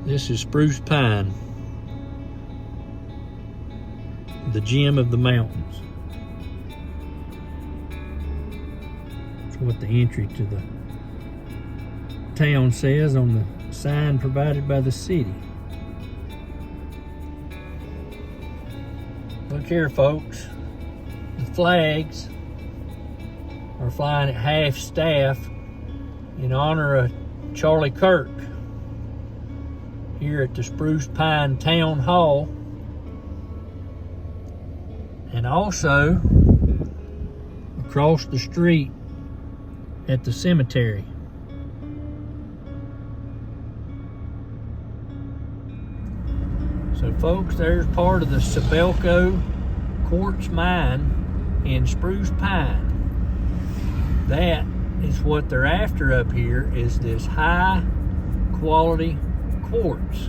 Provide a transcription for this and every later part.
This is Spruce Pine, the gem of the mountains. That's what the entry to the town says on the sign provided by the city. Look here, folks. The flags are flying at half staff in honor of Charlie Kirk here at the Spruce Pine Town Hall, and also across the street at the cemetery. So folks, there's part of the Swiatocho quartz mine in Spruce Pine. That is what they're after up here, is this high quality quartz.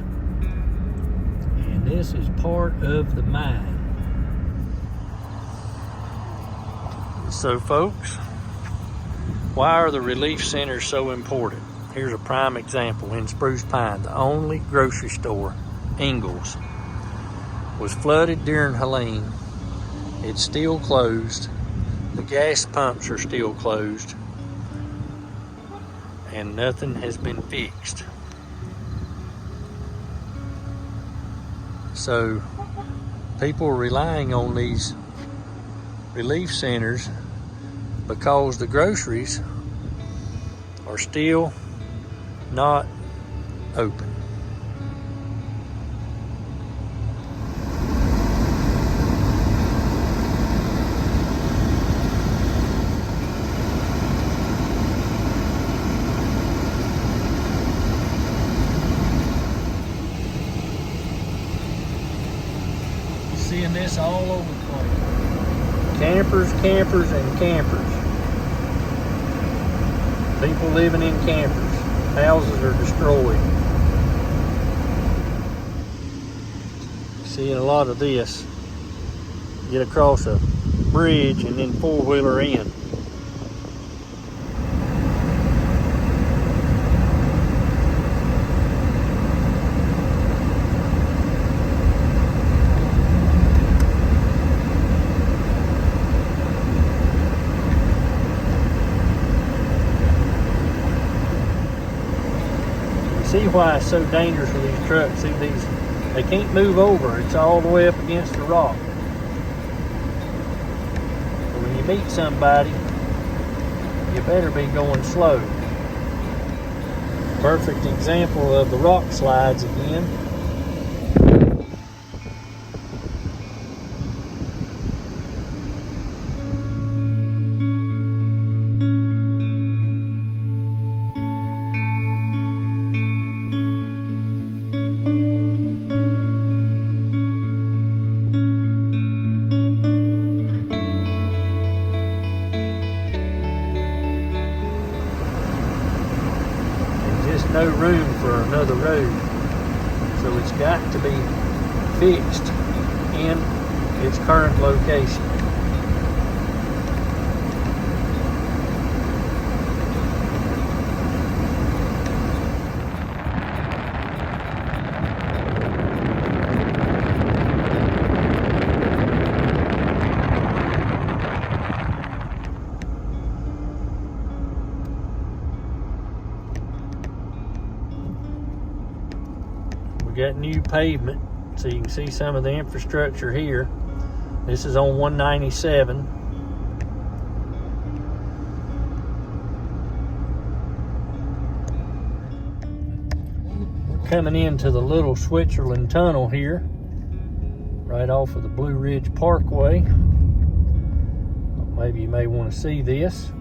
And this is part of the mine. So folks, why are the relief centers so important? Here's a prime example in Spruce Pine. The only grocery store, Ingles, was flooded during Helene. It's still closed. The gas pumps are still closed. And nothing has been fixed. So people are relying on these relief centers because the groceries are still not open. Seeing this all over the place. Campers, and campers. People living in campers. Houses are destroyed. Seeing a lot of this. Get across a bridge and then four-wheeler in. See why it's so dangerous for these trucks. See these, they can't move over. It's all the way up against the rock. So when you meet somebody, you better be going slow. Perfect example of the rock slides again. No room for another road, so it's got to be fixed in its current location. We got new pavement, so you can see some of the infrastructure here. This is on 197. We're coming into the little Switzerland tunnel here, right off of the Blue Ridge Parkway. Maybe you may want to see this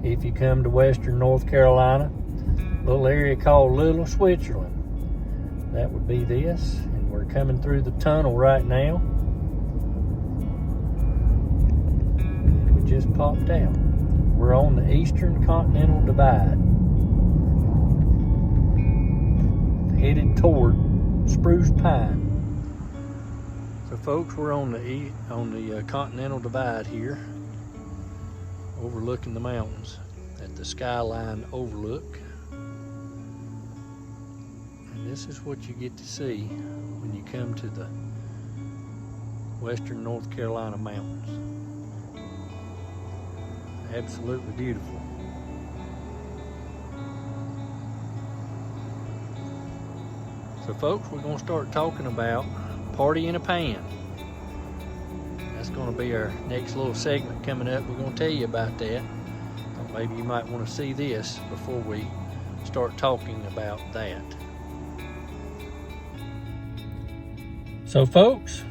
if you come to Western North Carolina. A little area called Little Switzerland. That would be this, and we're coming through the tunnel right now. And we just popped out. We're on the Eastern Continental Divide, headed toward Spruce Pine. So folks, we're on the Continental Divide here, overlooking the mountains at the Skyline Overlook. This is what you get to see when you come to the western North Carolina mountains. Absolutely beautiful. So folks, we're going to start talking about Party in a Pan. That's going to be our next little segment coming up. We're going to tell you about that. Maybe you might want to see this before we start talking about that. So folks,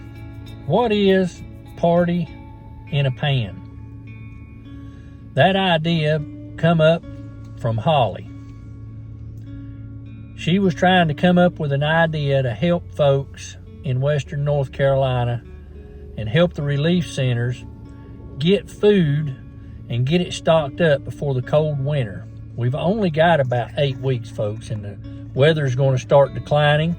what is Party in a Pan? That idea come up from Holly. She was trying to come up with an idea to help folks in western North Carolina and help the relief centers get food and get it stocked up before the cold winter. We've only got about 8 weeks, folks, and the weather's going to start declining.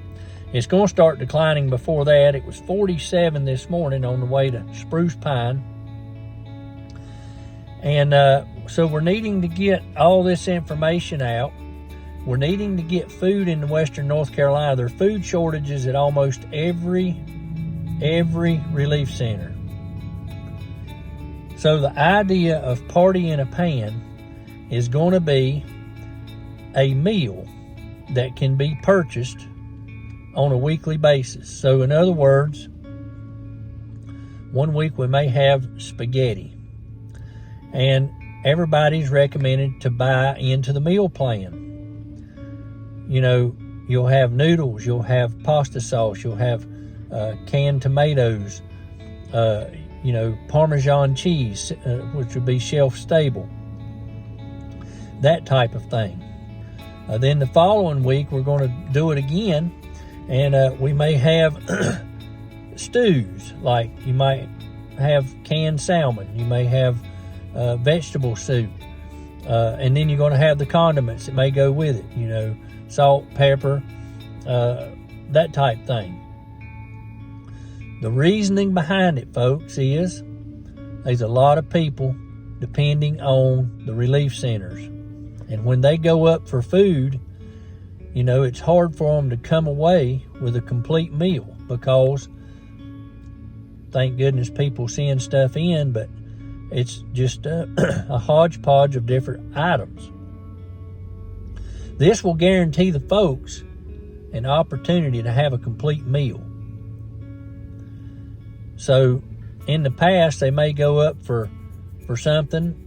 It's going to start declining before that. It was 47 this morning on the way to Spruce Pine. And so we're needing to get all this information out. We're needing to get food into western North Carolina. There are food shortages at almost every relief center. So the idea of Party in a Pan is going to be a meal that can be purchased on a weekly basis. So in other words, one week we may have spaghetti, and everybody's recommended to buy into the meal plan. You know, you'll have noodles, you'll have pasta sauce, you'll have canned tomatoes, Parmesan cheese, which would be shelf stable, that type of thing. Then the following week, we're going to do it again, and we may have stews, like you might have canned salmon, you may have vegetable soup, and then you're going to have the condiments that may go with it, salt, pepper, that type thing. The reasoning behind it, folks, is there's a lot of people depending on the relief centers. And when they go up for food, it's hard for them to come away with a complete meal, because thank goodness people send stuff in, but it's just a hodgepodge of different items. This will guarantee the folks an opportunity to have a complete meal. So in the past, they may go up for something,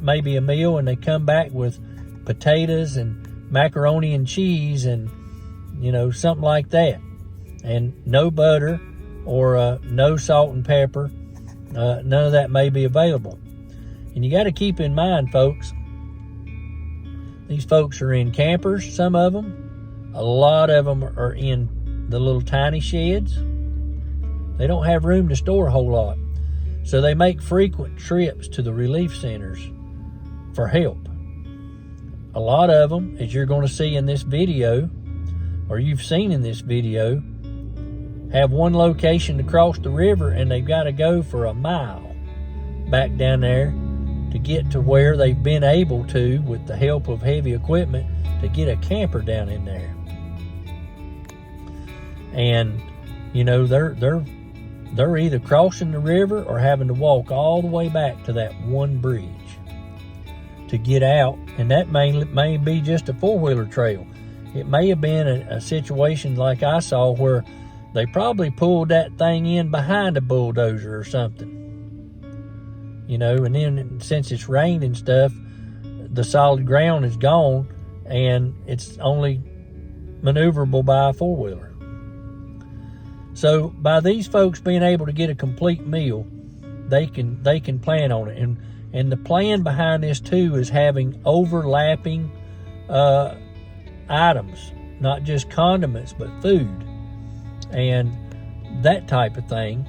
maybe a meal, and they come back with potatoes and macaroni and cheese and, something like that. And no butter or no salt and pepper. None of that may be available. And you got to keep in mind, folks, these folks are in campers, some of them. A lot of them are in the little tiny sheds. They don't have room to store a whole lot. So they make frequent trips to the relief centers for help. A lot of them, as you're going to see in this video, or you've seen in this video, have one location to cross the river, and they've got to go for a mile back down there to get to where they've been able to, with the help of heavy equipment, to get a camper down in there. And, they're either crossing the river or having to walk all the way back to that one bridge to get out. And that may be just a four-wheeler trail. It may have been a situation like I saw where they probably pulled that thing in behind a bulldozer or something. And then since it's rained and stuff, the solid ground is gone and it's only maneuverable by a four-wheeler. So by these folks being able to get a complete meal, they can plan on it. And the plan behind this too is having overlapping items, not just condiments, but food and that type of thing.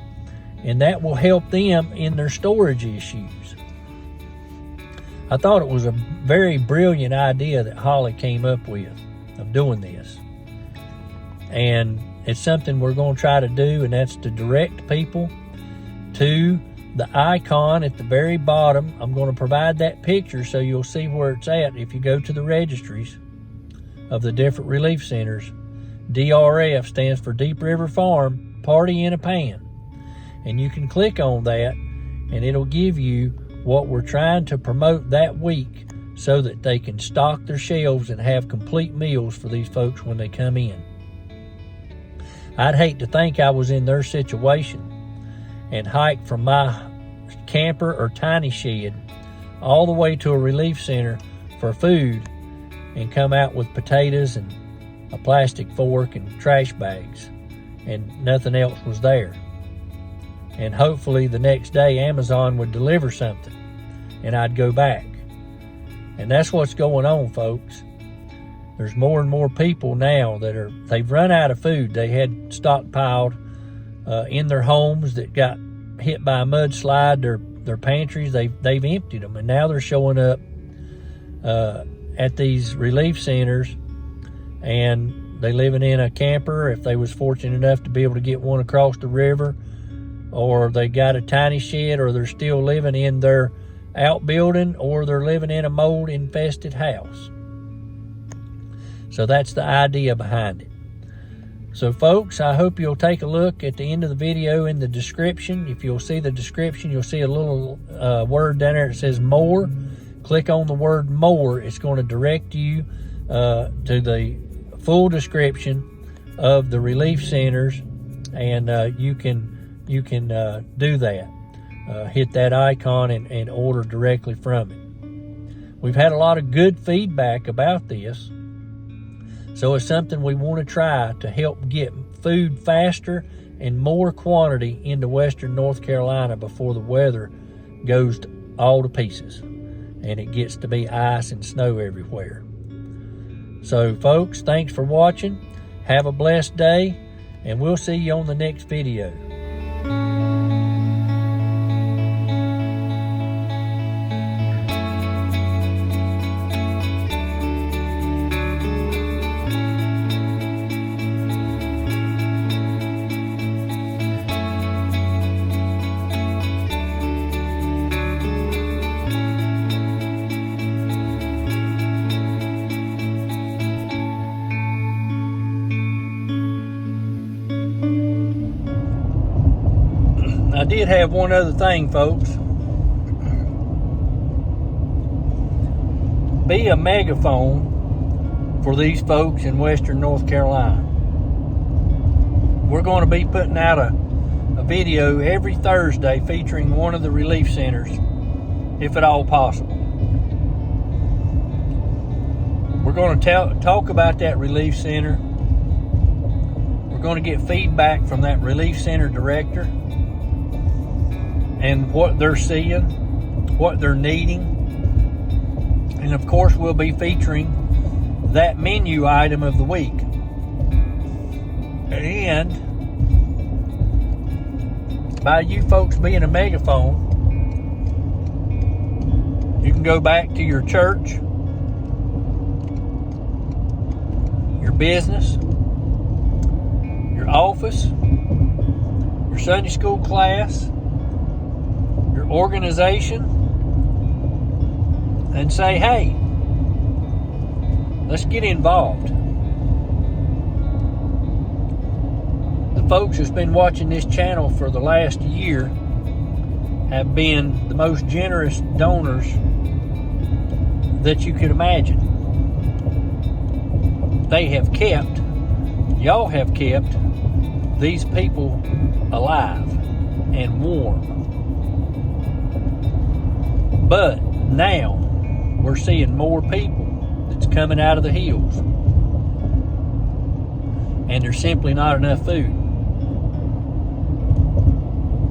And that will help them in their storage issues. I thought it was a very brilliant idea that Holly came up with of doing this. And it's something we're going to try to do, and that's to direct people to the icon at the very bottom. I'm going to provide that picture so you'll see where it's at if you go to the registries. of the different relief centers. DRF stands for Deep River Farm Party in a Pan. And you can click on that and it'll give you what we're trying to promote that week so that they can stock their shelves and have complete meals for these folks when they come in. I'd hate to think I was in their situation and hike from my camper or tiny shed all the way to a relief center for food and come out with potatoes and a plastic fork and trash bags and nothing else was there. And hopefully the next day Amazon would deliver something and I'd go back. And that's what's going on, folks. There's more and more people now that they've run out of food. They had stockpiled in their homes that got hit by a mudslide. Their pantries, they've emptied them, and now they're showing up at these relief centers, and they living in a camper if they was fortunate enough to be able to get one across the river, or they got a tiny shed, or they're still living in their outbuilding, or they're living in a mold infested house. So that's the idea behind it. So folks, I hope you'll take a look at the end of the video in the description. If you'll see the description, you'll see a little word down there that says more. Click on the word more. It's going to direct you to the full description of the relief centers, and you can do that. Hit that icon and order directly from it. We've had a lot of good feedback about this. So it's something we want to try to help get food faster and more quantity into western North Carolina before the weather goes all to pieces and it gets to be ice and snow everywhere. So folks, thanks for watching. Have a blessed day, and we'll see you on the next video. I did have one other thing, folks. Be a megaphone for these folks in western North Carolina. We're going to be putting out a video every Thursday featuring one of the relief centers, if at all possible. We're going to talk about that relief center. We're going to get feedback from that relief center director and what they're seeing, what they're needing. And of course, we'll be featuring that menu item of the week. And by you folks being a megaphone, you can go back to your church, your business, your office, your Sunday school class, your organization, and say, hey, let's get involved. The folks who's been watching this channel for the last year have been the most generous donors that you could imagine. Y'all have kept these people alive and warm. But now we're seeing more people that's coming out of the hills, and there's simply not enough food.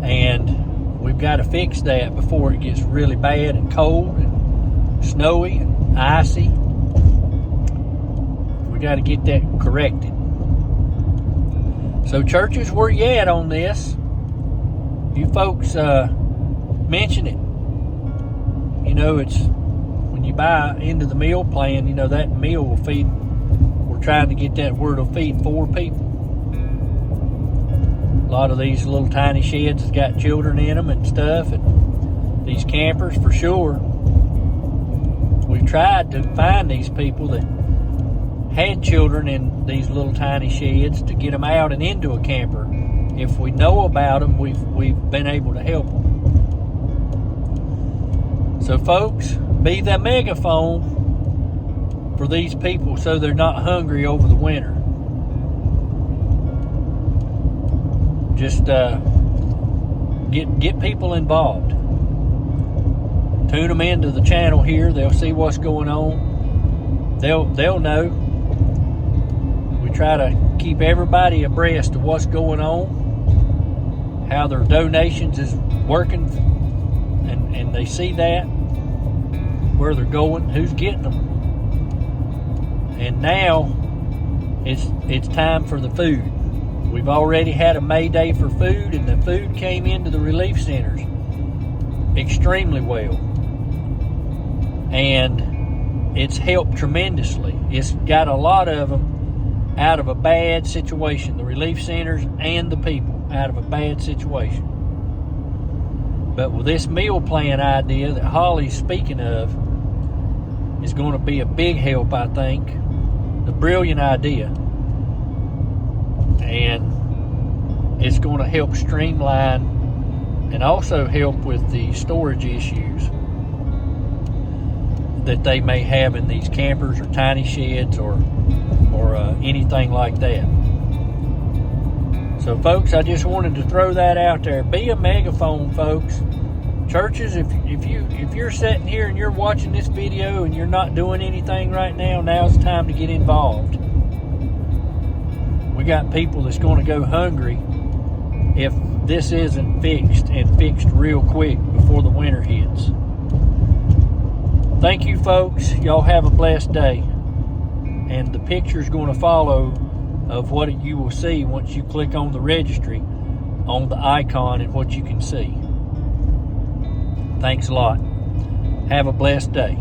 And we've got to fix that before it gets really bad and cold and snowy and icy. We got to get that corrected. So churches, where you at on this? You folks mention it. You know, it's when you buy into the meal plan, you know, that meal will feed, we're trying to get that where it'll feed 4 people. A lot of these little tiny sheds has got children in them and stuff, and these campers for sure. We've tried to find these people that had children in these little tiny sheds to get them out and into a camper. If we know about them, we've been able to help them. So folks, be the megaphone for these people so they're not hungry over the winter. Just get people involved. Tune them into the channel here. They'll see what's going on. They'll know. We try to keep everybody abreast of what's going on, how their donations is working, and they see that, where they're going, who's getting them. And now it's time for the food. We've already had a May Day for food, and the food came into the relief centers extremely well. And it's helped tremendously. It's got a lot of them out of a bad situation, the relief centers and the people out of a bad situation. But with this meal plan idea that Holly's speaking of is going to be a big help, I think. A brilliant idea. And it's going to help streamline and also help with the storage issues that they may have in these campers or tiny sheds or anything like that. So folks, I just wanted to throw that out there. Be a megaphone, folks. Churches, if you're sitting here and you're watching this video and you're not doing anything right now, now's the time to get involved. We got people that's going to go hungry if this isn't fixed, and fixed real quick before the winter hits. Thank you, folks. Y'all have a blessed day. And the picture's going to follow of what you will see once you click on the registry on the icon and what you can see. Thanks a lot. Have a blessed day.